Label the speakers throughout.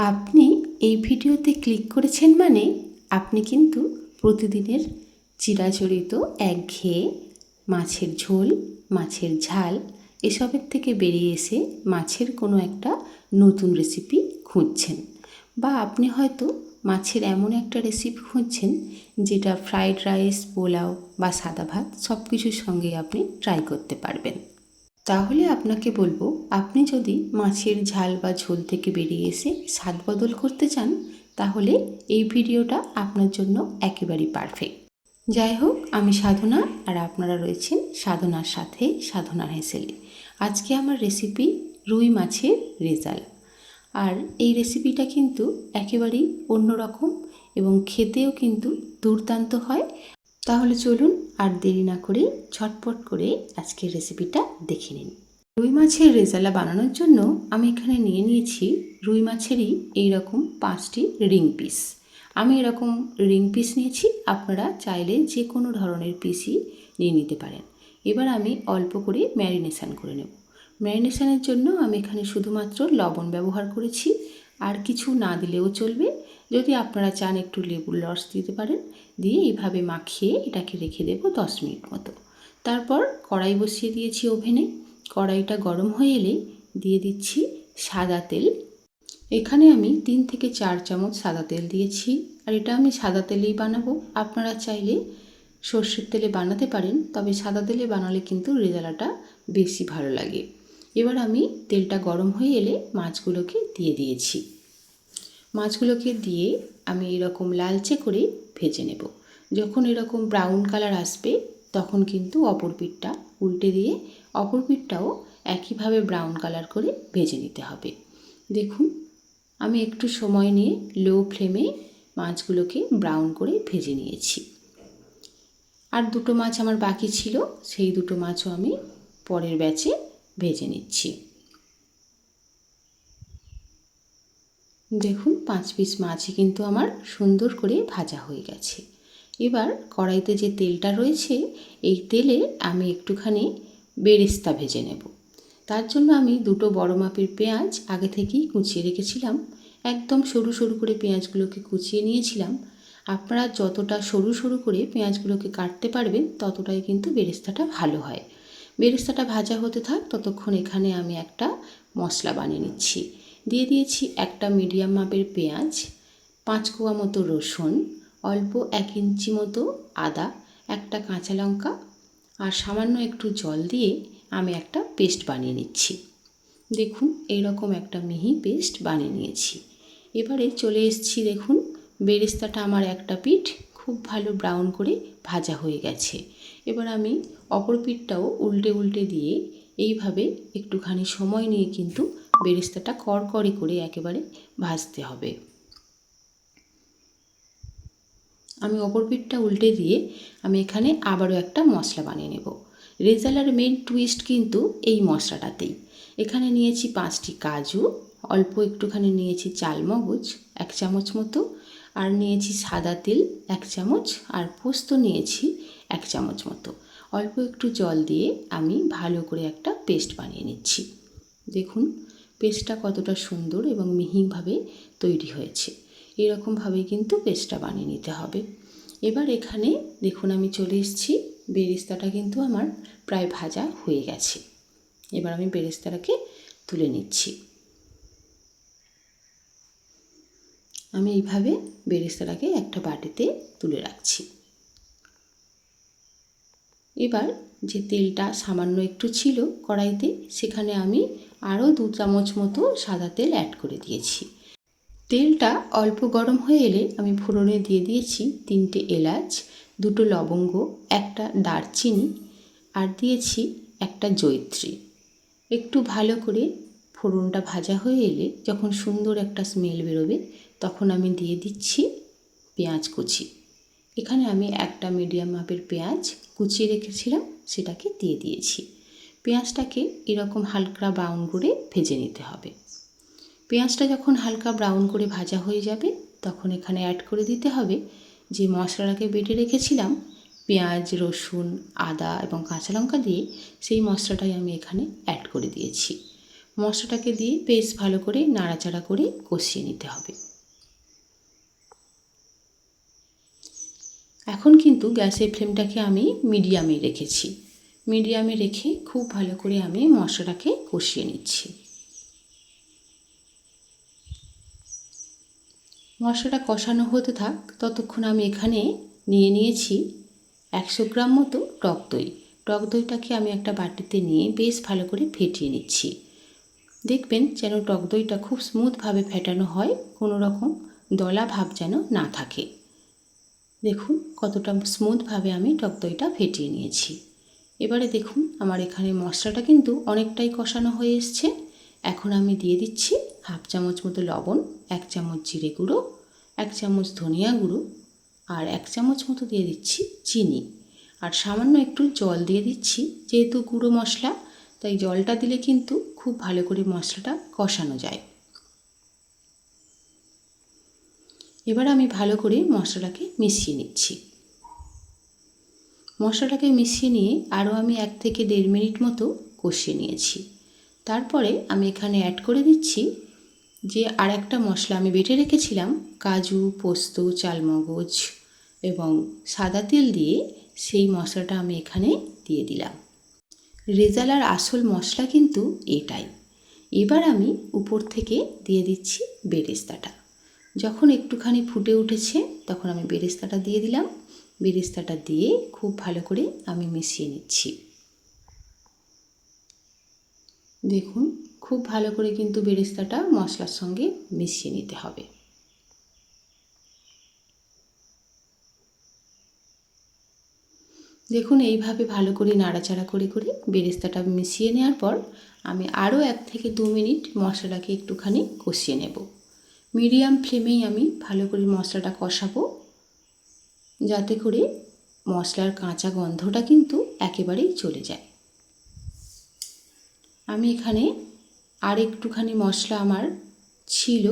Speaker 1: আপনি এই ভিডিওতে ক্লিক করেছেন মানে আপনি কিন্তু প্রতিদিনের চিরাচরিত একঘেয়ে মাছের ঝোল, মাছের ঝাল এসবের থেকে বেরিয়ে এসে মাছের কোনো একটা নতুন রেসিপি খুঁজছেন, বা আপনি হয়তো মাছের এমন একটা রেসিপি খুঁজছেন যেটা ফ্রাইড রাইস, পোলাও বা সাদা ভাত সব কিছুর সঙ্গে আপনি ট্রাই করতে পারবেন। তাহলে আপনাকে বলবো, আপনি যদি মাছের ঝাল বা ঝোল থেকে বেরিয়ে এসে স্বাদ বদল করতে চান তাহলে এই ভিডিওটা আপনার জন্য একেবারেই পারফেক্ট। যাই হোক, আমি সাধনা আর আপনারা রয়েছেন সাধনার সাথে সাধনার হেসেলে। আজকে আমার রেসিপি রুই মাছের রেজালা। আর এই রেসিপিটা কিন্তু একেবারেই অন্যরকম এবং খেতেও কিন্তু দুর্দান্ত হয়। তাহলে চলুন আর দেরি না করে ঝটপট করে আজকের রেসিপিটা দেখে নিন। রুই মাছের রেজালা বানানোর জন্য আমি এখানে নিয়ে নিয়েছি রুই মাছেরই এইরকম 5টি রিং পিস। আমি এরকম রিং পিস নিয়েছি, আপনারা চাইলে যে কোনো ধরনের পিসই নিয়ে নিতে পারেন। এবার আমি অল্প করে ম্যারিনেশন করে নেব। ম্যারিনেশনের জন্য আমি এখানে শুধুমাত্র লবণ ব্যবহার করেছি, আর কিছু না দিলেও চলবে। যদি আপনারা চান একটু লেবুর রস দিতে পারেন, দিয়ে এইভাবে মাখিয়ে এটাকে রেখে দেবো 10 মিনিট মতো। তারপর কড়াই বসিয়ে দিয়েছি ওভেনে। কড়াইটা গরম হয়ে এলে দিয়ে দিচ্ছি সাদা তেল। এখানে আমি 3 থেকে 4 চামচ সাদা তেল দিয়েছি, আর এটা আমি সাদা তেলেই বানাবো। আপনারা চাইলে সর্ষের তেলে বানাতে পারেন, তবে সাদা তেলে বানালে কিন্তু রেজালাটা বেশি ভালো লাগে। এবার আমি তেলটা গরম হয়ে এলে মাছগুলোকে দিয়ে দিয়েছি। মাছগুলোকে দিয়ে আমি এরকম লালচে করে ভেজে নেব। যখন এরকম ব্রাউন কালার আসবে তখন কিন্তু অপর পিঠটা উল্টে দিয়ে অপর পিঠটাও একইভাবে ব্রাউন কালার করে ভেজে নিতে হবে। দেখুন, আমি একটু সময় নিয়ে লো ফ্লেমে মাছগুলোকে ব্রাউন করে ভেজে নিয়েছি। আর দুটো মাছ আমার বাকি ছিল, সেই দুটো মাছও আমি পরের ব্যাচে ভেজে নিচ্ছি। দেখুন, 5 পিস মাছই কিন্তু আমার সুন্দর করে ভাজা হয়ে গেছে। এবার কড়াইতে যে তেলটা রয়েছে এই তেলে আমি একটুখানি বেরেস্তা ভেজে নেব। তার জন্য আমি দুটো বড় মাপের পেঁয়াজ আগে থেকেই কুচিয়ে রেখেছিলাম। একদম সরু সরু করে পেঁয়াজগুলোকে কুচিয়ে নিয়েছিলাম। আপনারা যতটা সরু সরু করে পেঁয়াজগুলোকে কাটতে পারবেন ততটাই কিন্তু বেরেস্তাটা ভালো হয়। বেরেস্তাটা ভাজা হতে থাক, ততক্ষণ এখানে আমি একটা মশলা বানিয়ে নিচ্ছি। দিয়ে দিয়েছি একটা মিডিয়াম মাপের পেঁয়াজ, 5 কোয়া মতো রসুন, অল্প 1 ইঞ্চি মতো আদা, একটা কাঁচা লঙ্কা, আর সামান্য একটু জল দিয়ে আমি একটা পেস্ট বানিয়ে নিচ্ছি। দেখুন, এইরকম একটা মিহি পেস্ট বানিয়ে নিয়েছি। এবারে চলে এসেছি, দেখুন বেরেস্তাটা আমার একটা পিঠ খুব ভালো ব্রাউন করে ভাজা হয়ে গেছে। এবার আমি অপর পিঠটাও উল্টে উল্টে দিয়ে এইভাবে একটুখানি সময় নিয়ে কিন্তু বেরেস্তাটা কড়কড়ি করে একেবারে ভাজতে হবে। আমি অপর পিঠটা উল্টে দিয়ে আমি এখানে আবারও একটা মশলা বানিয়ে নেব। রেজালার মেন টুইস্ট কিন্তু এই মশলাটাতেই। এখানে নিয়েছি 5টি কাজু, অল্প একটুখানি নিয়েছি চালমগজ 1 চামচ মতো, আর নিয়েছি সাদা তেল 1 চামচ, আর পোস্ত নিয়েছি 1 চামচ মতো। অল্প একটু জল দিয়ে আমি ভালো করে একটা পেস্ট বানিয়ে নিচ্ছি। দেখুন পেস্টটা কতটা সুন্দর এবং মিহিভাবে তৈরি হয়েছে। এরকমভাবেই কিন্তু পেস্টটা বানিয়ে নিতে হবে। এবার এখানে দেখুন আমি চলে এসেছি, বেরেস্তাটা কিন্তু আমার প্রায় ভাজা হয়ে গেছে। এবার আমি বেরেস্তাটাকে তুলে নিচ্ছি। আমি এইভাবে বেরেস্তাটাকে একটা বাটিতে তুলে রাখছি। এবার যে তেলটা সামান্য একটু ছিল কড়াইতে, সেখানে আমি আরও 2 চামচ মতো সাদা তেল অ্যাড করে দিয়েছি। তেলটা অল্প গরম হয়ে এলে আমি ফোড়নে দিয়ে দিয়েছি 3টে এলাচ, 2টো লবঙ্গ, একটা দারচিনি, আর দিয়েছি একটা জয়িত্রী। একটু ভালো করে ফোড়নটা ভাজা হয়ে এলে যখন সুন্দর একটা স্মেল বেরোবে তখন আমি দিয়ে দিচ্ছি পেঁয়াজ কুচি। এখানে আমি একটা মিডিয়াম মাপের পেঁয়াজ কুচিয়ে রেখেছিলাম, সেটাকে দিয়ে দিয়েছি। পেঁয়াজটাকে এরকম হালকা ব্রাউন করে ভেজে নিতে হবে। পেঁয়াজটা যখন হালকা ব্রাউন করে ভাজা হয়ে যাবে তখন এখানে অ্যাড করে দিতে হবে যে মশলাটাকে বেটে রেখেছিলাম, পেঁয়াজ, রসুন, আদা এবং কাঁচা লঙ্কা দিয়ে, সেই মশলাটাই আমি এখানে অ্যাড করে দিয়েছি। মশলাটাকে দিয়ে বেশ ভালো করে নাড়াচাড়া করে কষিয়ে নিতে হবে। এখন কিন্তু গ্যাসের ফ্লেমটাকে আমি মিডিয়ামে রেখেছি। মিডিয়ামে রেখে খুব ভালো করে আমি মশলাটাকে কষিয়ে নিচ্ছি। মশলাটা কষানো হতে থাক, ততক্ষণ আমি এখানে নিয়েছি 100 গ্রাম মতো টক দই। টক দইটাকে আমি একটা বাটিতে নিয়ে বেশ ভালো করে ফেটিয়ে নিচ্ছি। দেখবেন যেন টক দইটা খুব স্মুথভাবে ফেটানো হয়, কোনো রকম দলা ভাব যেন না থাকে। দেখুন কতটা স্মুথভাবে আমি টক দইটা ফেটিয়ে নিয়েছি। এবারে দেখুন আমার এখানে মশলাটা কিন্তু অনেকটাই কষানো হয়ে এসছে। এখন আমি দিয়ে দিচ্ছি 1/2 চামচ মতো লবণ, 1 চামচ জিরে গুঁড়ো, 1 চামচ ধনিয়া গুঁড়ো আর 1 চামচ মতো দিয়ে দিচ্ছি চিনি। আর সামান্য একটু জল দিয়ে দিচ্ছি, যেহেতু গুঁড়ো মশলা তাই জলটা দিলে কিন্তু খুব ভালো করে মশলাটা কষানো যায়। এবার আমি ভালো করে মশলাটাকে মিশিয়ে নিচ্ছি। মশলাটাকে মিশিয়ে নিয়ে আরও আমি 1 থেকে 1.5 মিনিট মতো কষিয়ে নিয়েছি। তারপরে আমি এখানে অ্যাড করে দিচ্ছি যে আর একটা মশলা আমি বেটে রেখেছিলাম, কাজু, পোস্ত, চালমগজ এবং সাদা তেল দিয়ে সেই মশলাটা আমি এখানে দিয়ে দিলাম। রেজালার আসল মশলা কিন্তু এটাই। এবার আমি উপর থেকে দিয়ে দিচ্ছি বেরেস্তাটা। যখন একটুখানি ফুটে উঠেছে তখন আমি বেরেস্তাটা দিয়ে দিলাম। বেরেস্তাটা দিয়ে খুব ভালো করে আমি মিশিয়ে নিচ্ছি। দেখুন খুব ভালো করে কিন্তু বেরেস্তাটা মশলার সঙ্গে মিশিয়ে নিতে হবে। দেখুন এইভাবে ভালো করে নাড়াচাড়া করে করে বেরেস্তাটা মিশিয়ে নেওয়ার পর আমি আরও 1 থেকে 2 মিনিট মশলাটাকে একটুখানি কষিয়ে নেব। মিডিয়াম ফ্লেমেই আমি ভালো করে মশলাটা কষাবো, যাতে করে মশলার কাঁচা গন্ধটা কিন্তু একেবারেই চলে যায়। আমি এখানে আর একটুখানি মশলা আমার ছিল,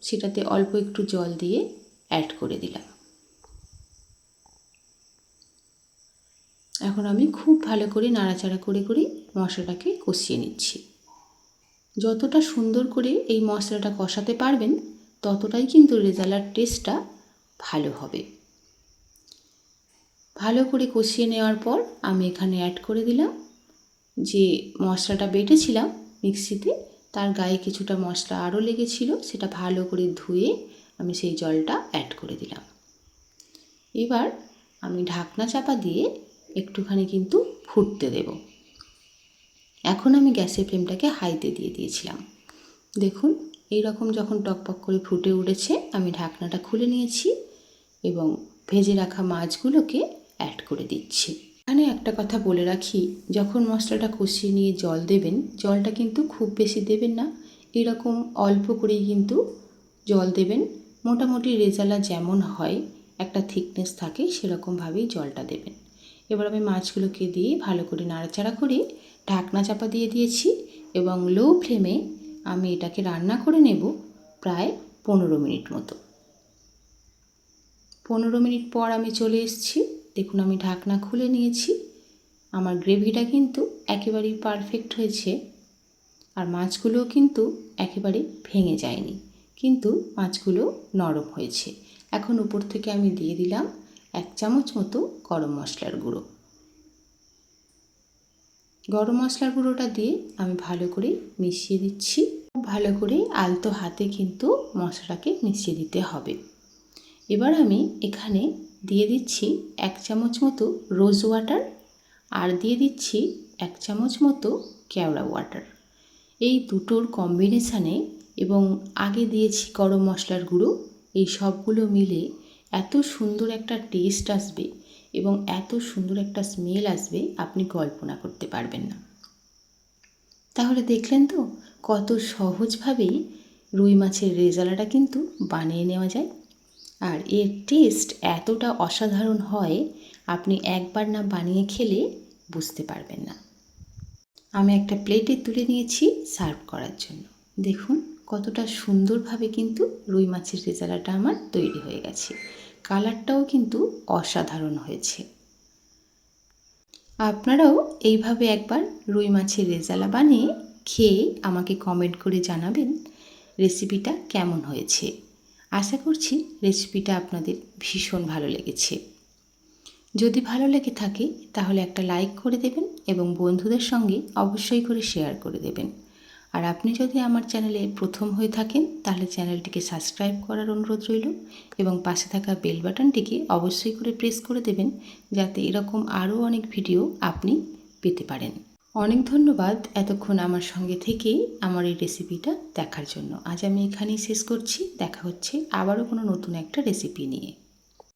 Speaker 1: সেটাতে অল্প একটু জল দিয়ে অ্যাড করে দিলাম। এখন আমি খুব ভালো করে নাড়াচাড়া করে করে মশলাটাকে কষিয়ে নিচ্ছি। যতটা সুন্দর করে এই মশলাটা কষাতে পারবেন ততটাই কিন্তু রেজালার টেস্টটা ভালো হবে। ভালো করে কষিয়ে নেওয়ার পর আমি এখানে অ্যাড করে দিলাম যে মশলাটা বেটেছিলাম মিক্সিতে, তার গায়ে কিছুটা মশলা আরও লেগেছিল, সেটা ভালো করে ধুয়ে আমি সেই জলটা অ্যাড করে দিলাম। এবার আমি ঢাকনা চাপা দিয়ে একটুখানি কিন্তু ফুটতে দেব। এখন আমি গ্যাসের ফ্লেমটাকে হাইতে দিয়ে দিয়েছিলাম। দেখুন এই রকম যখন টকপক করে ফুটে উঠেছে আমি ঢাকনাটা খুলে নিয়েছি এবং ভেজে রাখা মাছগুলোকে অ্যাড করে দিচ্ছি। এখানে একটা কথা বলে রাখি, যখন মশলাটা কষিয়ে নিয়ে জল দেবেন, জলটা কিন্তু খুব বেশি দেবেন না, এরকম অল্প করেই কিন্তু জল দেবেন। মোটামুটি রেজালা যেমন হয় একটা থিকনেস থাকে সেরকমভাবেই জলটা দেবেন। এবার আমি মাছগুলোকে দিয়ে ভালো করে নাড়াচাড়া করে ঢাকনা চাপা দিয়ে দিয়েছি এবং লো ফ্লেমে আমি এটাকে রান্না করে নেব প্রায় 15 মিনিট মতো। 15 মিনিট পর আমি চলে এসেছি। দেখুন আমি ঢাকনা খুলে নিয়েছি। আমার গ্রেভিটা কিন্তু একেবারেই পারফেক্ট হয়েছে আর মাছগুলোও কিন্তু একেবারে ভেঙে যায়নি, কিন্তু মাছগুলো নরম হয়েছে। এখন উপর থেকে আমি দিয়ে দিলাম 1 চামচ মতো গরম মশলার গুঁড়ো। গরম মশলার গুঁড়োটা দিয়ে আমি ভালো করে মিশিয়ে দিচ্ছি। ভালো করে আলতো হাতে কিন্তু মশলাটাকে মিশিয়ে দিতে হবে। এবার আমি এখানে দিয়ে দিচ্ছি 1 চামচ মতো রোজ ওয়াটার আর দিয়ে দিচ্ছি 1 চামচ মতো কেওড়া ওয়াটার। এই দুটোর কম্বিনেশানে এবং আগে দিয়েছি গরম মশলার গুঁড়ো, এই সবগুলো মিলে এত সুন্দর একটা টেস্ট আসবে এবং এত সুন্দর একটা স্মেল আসবে আপনি কল্পনা করতে পারবেন না। তাহলে দেখলেন তো কত সহজভাবেই রুই মাছের রেজালাটা কিন্তু বানিয়ে নেওয়া যায়। আর এর টেস্ট এতটা অসাধারণ হয় আপনি একবার না বানিয়ে খেলে বুঝতে পারবেন না। আমি একটা প্লেটে তুলে নিয়েছি সার্ভ করার জন্য। দেখুন কতটা সুন্দরভাবে কিন্তু রুই মাছের রেজালাটা আমার তৈরি হয়ে গেছে। কালারটাও কিন্তু অসাধারণ হয়েছে। আপনারাও এইভাবে একবার রুই মাছের রেজালা বানিয়ে খেয়ে আমাকে কমেন্ট করে জানাবেন রেসিপিটা কেমন হয়েছে। আশা করছি রেসিপিটা আপনাদের ভীষণ ভালো লেগেছে। যদি ভালো লেগে থাকে তাহলে একটা লাইক করে দেবেন এবং বন্ধুদের সঙ্গে অবশ্যই করে শেয়ার করে দেবেন। আর আপনি যদি আমার চ্যানেলে প্রথম হয়ে থাকেন তাহলে চ্যানেলটিকে সাবস্ক্রাইব করার অনুরোধ রইল এবং পাশে থাকা বেল বাটনটিকে অবশ্যই করে প্রেস করে দেবেন, যাতে এরকম আরও অনেক ভিডিও আপনি পেতে পারেন। অনেক ধন্যবাদ এতক্ষণ আমার সঙ্গে থেকে আমার এই রেসিপিটা দেখার জন্য। আজ আমি এখানেই শেষ করছি। দেখা হচ্ছে আবারও কোনো নতুন একটা রেসিপি নিয়ে।